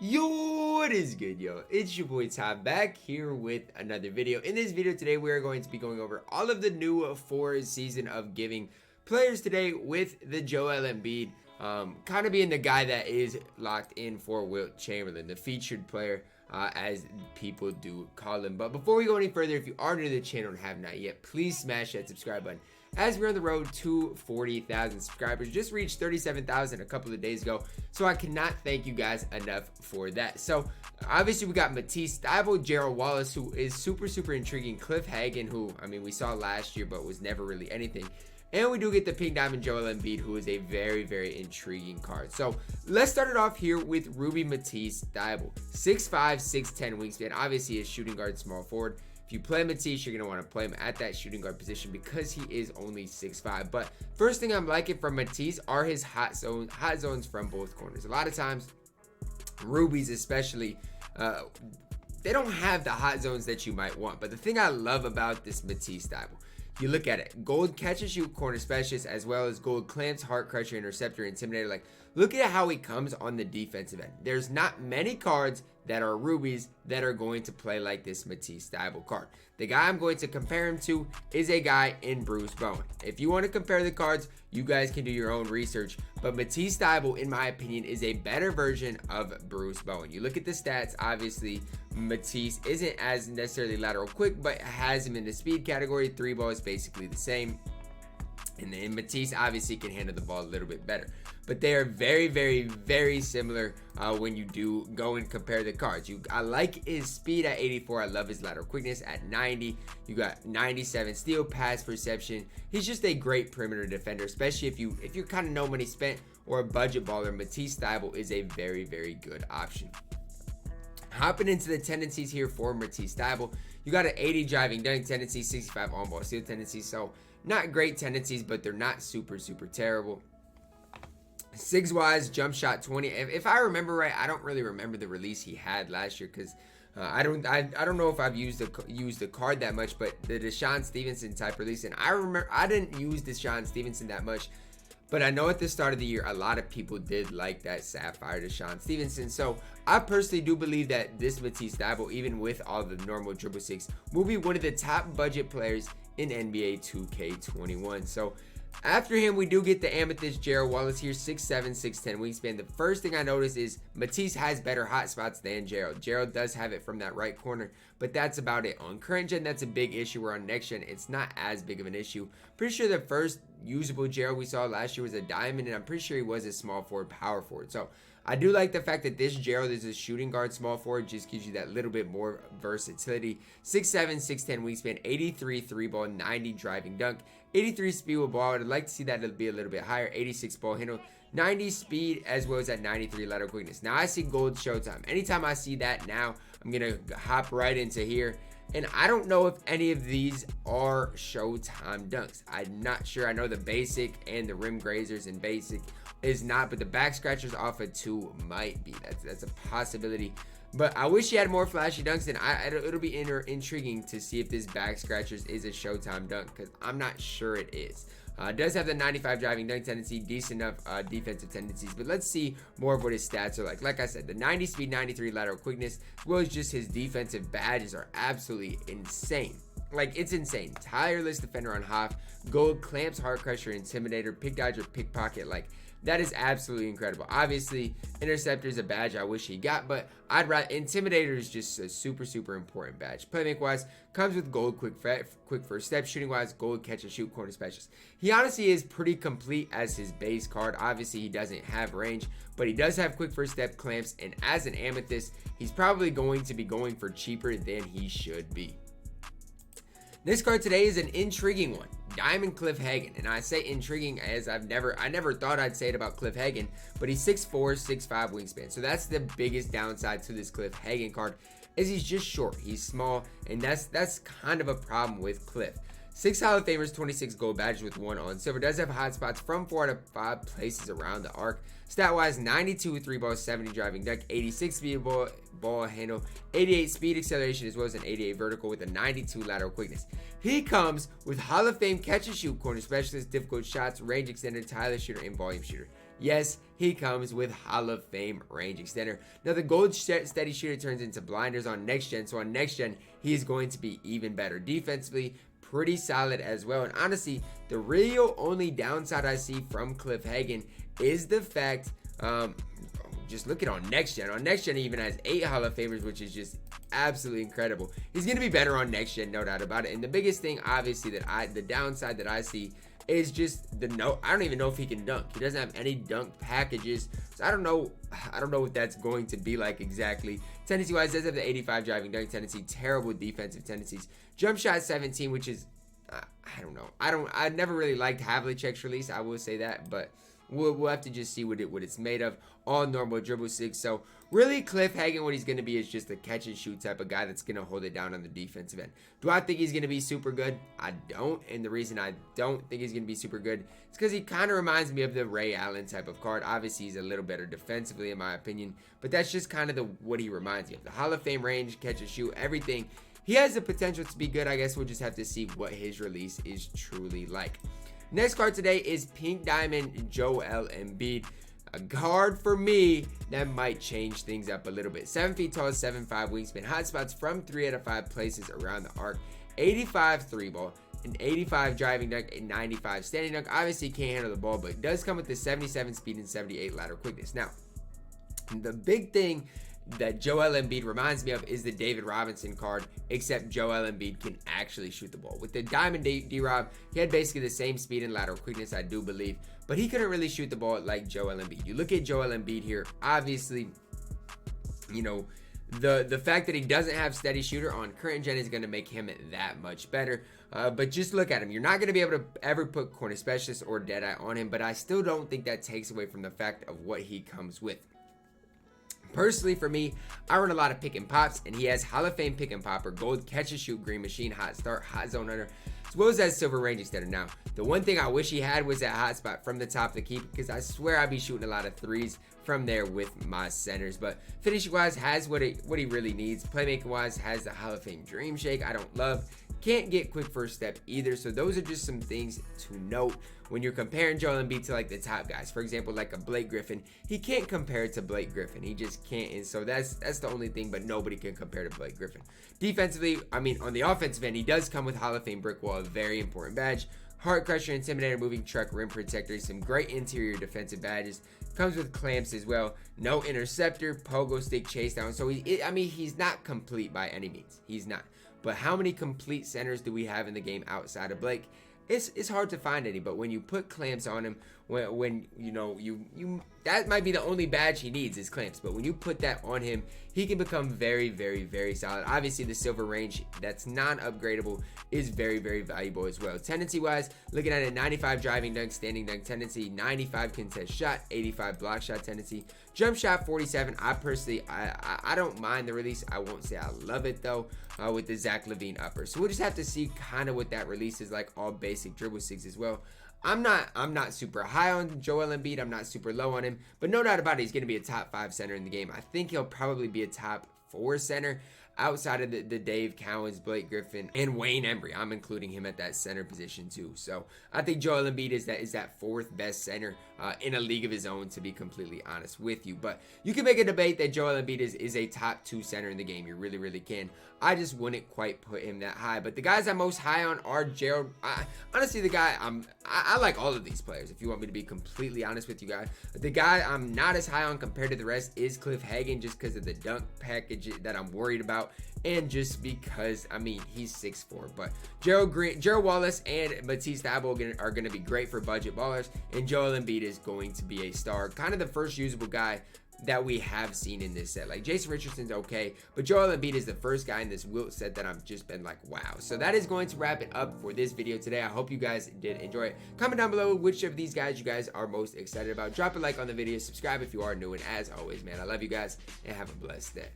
Yo, what is good, yo? It's your boy Tom back here with another video. In this video today, we are going to be going over all of the new for season of giving players today with the Joel Embiid, kind of being the guy that is locked in for Wilt Chamberlain, the featured player, as people do call him. But before we go any further, if you are new to the channel and have not yet, please smash that subscribe button. As we're on the road to 40,000 subscribers, just reached 37,000 a couple of days ago, so I cannot thank you guys enough for that. So obviously we got Matisse, Thybulle, Gerald, Wallace, who is super intriguing, Cliff Hagan, who I mean we saw last year but was never really anything, and we do get the Pink Diamond Joel Embiid, who is a very intriguing card. So let's start it off here with Ruby Matisse Thybulle, 6'5", 6'10" wingspan, obviously a shooting guard, small forward. If you play Matisse, you're going to want to play him at that shooting guard position because he is only 6'5". But first thing I'm liking from Matisse are his hot zones from both corners. A lot of times, Rubies especially, they don't have the hot zones that you might want. But the thing I love about this Matisse Thybulle, you look at it, gold catch and shoot corner specialist, as well as gold clamps, heart crusher, interceptor, intimidator. Like, look at how he comes on the defensive end. There's not many cards that are rubies that are going to play like this Matisse Thybulle card. The guy I'm going to compare him to is a guy in Bruce Bowen. If you want to compare the cards, you guys can do your own research, but Matisse Thybulle, in my opinion, is a better version of Bruce Bowen. You look at the stats, obviously Matisse isn't as necessarily lateral quick, but has him in the speed category. Three ball is basically the same, and then Matisse obviously can handle the ball a little bit better. But they are very similar when you do go and compare the cards. I like his speed at 84. I love his lateral quickness at 90. You got 97 steal, pass perception. He's just a great perimeter defender, especially if you're kind of no money spent or a budget baller. Matisse Thybulle is a very good option. Hopping into the tendencies here for Matisse Thybulle, you got an 80 driving dunk tendency, 65 on ball steal tendency. So not great tendencies, but they're not super terrible. Sigs wise, jump shot 20. If I remember right, I don't really remember the release he had last year because I don't know if I've used the card that much. But the Deshaun Stevenson type release, and I remember I didn't use Deshaun Stevenson that much, but I know at the start of the year a lot of people did like that Sapphire Deshaun Stevenson. So I personally do believe that this Matisse Thybulle, even with all the normal 666, will be one of the top budget players in NBA 2K21. So after him, we do get the Amethyst Jarrow. Wallace here, 6'7", 6'10" wingspan. The first thing I notice is Matisse has better hot spots than Gerald. Gerald does have it from that right corner, but that's about it. On current gen, that's a big issue, where on next gen, it's not as big of an issue. Pretty sure the first usable Gerald we saw last year was a diamond, and I'm pretty sure he was a small forward, power forward. So I do like the fact that this Gerald is a shooting guard, small forward, just gives you that little bit more versatility. 6'7", 6'10" wingspan, 83 3 ball, 90 driving dunk, 83 speed with ball. I'd like to see that it'll be a little bit higher. 86 ball handle, 90 speed, as well as that 93 lateral quickness. Now I see gold showtime. Anytime I see that now, I'm gonna hop right into here. And I don't know if any of these are showtime dunks. I'm not sure. I know the basic and the rim grazers and basic is not, but the back scratchers off of 2 might be. That's a possibility. But I wish he had more flashy dunks, and it'll be intriguing to see if this back scratchers is a showtime dunk, because I'm not sure it is. It does have the 95 driving dunk tendency, decent enough defensive tendencies, but let's see more of what his stats are like. Like I said, the 90 speed, 93 lateral quickness, as well as just his defensive badges are absolutely insane. Like, it's insane. Tireless defender on half, gold clamps, heart crusher, intimidator, pick dodger, pickpocket. Like, that is absolutely incredible. Obviously, interceptor is a badge I wish he got, but I'd rather intimidator is just a super important badge. Playmaking wise, comes with gold quick first step. Shooting wise, gold catch and shoot corner specialist. He honestly is pretty complete as his base card. Obviously, he doesn't have range, but he does have quick first step, clamps, and as an amethyst, he's probably going to be going for cheaper than he should be. This card today is an intriguing one, Diamond Cliff Hagan, and I say intriguing as I never thought I'd say it about Cliff Hagan, but he's 6'4", 6'5" wingspan, so that's the biggest downside to this Cliff Hagan card, is he's just short, he's small, and that's kind of a problem with Cliff. 6 Hall of Famers, 26 gold badges with 1 on silver. Does have hot spots from 4 out of 5 places around the arc. Stat wise, 92 3 ball, 70 driving dunk, 86 speed ball handle, 88 speed acceleration, as well as an 88 vertical with a 92 lateral quickness. He comes with Hall of Fame catch and shoot corner specialist, difficult shots, range extender, tireless shooter, and volume shooter. Yes, he comes with Hall of Fame range extender. Now the gold steady shooter turns into blinders on next gen, so on next gen he's going to be even better defensively, pretty solid as well. And honestly, the real only downside I see from Cliff Hagan is the fact, just look at on next gen. On next gen he even has 8 Hall of Famers, which is just absolutely incredible. He's going to be better on next gen, no doubt about it. And the biggest thing obviously the downside that I see is just I don't even know if he can dunk. He doesn't have any dunk packages, so I don't know what that's going to be like exactly. Tendency wise, does have the 85 driving dunk tendency, terrible defensive tendencies. Jump shot 17, which is I don't know. I never really liked Havlicek's release, I will say that, but we'll have to just see what it's made of. All normal dribble 6. So really, Cliff Hagan, what he's going to be is just a catch and shoot type of guy that's going to hold it down on the defensive end. Do I think he's going to be super good? I don't. And the reason I don't think he's going to be super good is because he kind of reminds me of the Ray Allen type of card. Obviously, he's a little better defensively in my opinion, but that's just kind of what he reminds me of. The Hall of Fame range, catch and shoot, everything. He has the potential to be good. I guess we'll just have to see what his release is truly like. Next card today is Pink Diamond Joel Embiid. A card for me that might change things up a little bit. 7 feet tall, 7'5" wingspan, hotspots from 3 out of 5 places around the arc, 85 3 ball, an 85 driving dunk, and 95 standing dunk. Obviously, he can't handle the ball, but it does come with the 77 speed and 78 lateral quickness. Now, the big thing that Joel Embiid reminds me of is the David Robinson card, except Joel Embiid can actually shoot the ball. With the Diamond D-Rob, he had basically the same speed and lateral quickness, I do believe, but he couldn't really shoot the ball like Joel Embiid. You look at Joel Embiid here, obviously, you know, the fact that he doesn't have steady shooter on current gen is going to make him that much better. But just look at him. You're not going to be able to ever put corner specialist or deadeye on him, but I still don't think that takes away from the fact of what he comes with. Personally, for me, I run a lot of pick and pops, and he has Hall of Fame pick and popper, gold catch and shoot, green machine, hot start, hot zone under, as well as that silver range extender. Now, the one thing I wish he had was that hot spot from the top of the key, because I swear I'd be shooting a lot of threes from there with my centers. But finishing wise, has what he really needs. Playmaking wise, has the Hall of Fame dream shake. I don't love. Can't get quick first step either. So those are just some things to note when you're comparing Joel Embiid to like the top guys. For example, like a Blake Griffin, he can't compare to Blake Griffin. He just can't. And so that's the only thing, but nobody can compare to Blake Griffin. Defensively, I mean, on the offensive end, he does come with Hall of Fame brick wall, a very important badge. Heart Crusher, Intimidator, Moving Truck, Rim Protector, some great interior defensive badges. Comes with clamps as well. No interceptor, pogo stick, chase down. So he's not complete by any means. He's not. But how many complete centers do we have in the game outside of Blake? It's hard to find any, but when you put clamps on him, when you know you that might be the only badge he needs is clamps, but when you put that on him, he can become very, very, very solid. Obviously, the silver range that's non-upgradable is very, very valuable as well. Tendency wise, looking at it, 95 driving dunk, standing dunk tendency, 95 contest shot, 85 block shot tendency, jump shot 47. I personally I don't mind the release. I won't say I love it though, with the Zach LaVine upper. So we'll just have to see kind of what that release is like. All basic dribble 6 as well. I'm not super high on Joel Embiid. I'm not super low on him, but no doubt about it, he's going to be a top 5 center in the game. I think he'll probably be a top 4 center outside of the Dave Cowens, Blake Griffin, and Wayne Embry. I'm including him at that center position too. So I think Joel Embiid is that 4th best center in a league of his own, to be completely honest with you. But you can make a debate that Joel Embiid is a top 2 center in the game. You really, really can. I just wouldn't quite put him that high. But the guys I'm most high on are Gerald. Honestly, the guy I like all of these players, if you want me to be completely honest with you guys. But the guy I'm not as high on compared to the rest is Cliff Hagan, just because of the dunk package that I'm worried about, and just because, I mean, he's 6'4". But Gerald Wallace and Matisse Thybulle are going to be great for budget ballers, and Joel Embiid is going to be a star, kind of the first usable guy that we have seen in this set. Like Jason Richardson's okay, but Joel Embiid is the first guy in this Wilt set that I've just been like, wow. So that is going to wrap it up for this video today. I hope you guys did enjoy it. Comment down below which of these guys you guys are most excited about. Drop a like on the video, subscribe if you are new, and as always, man, I love you guys and have a blessed day.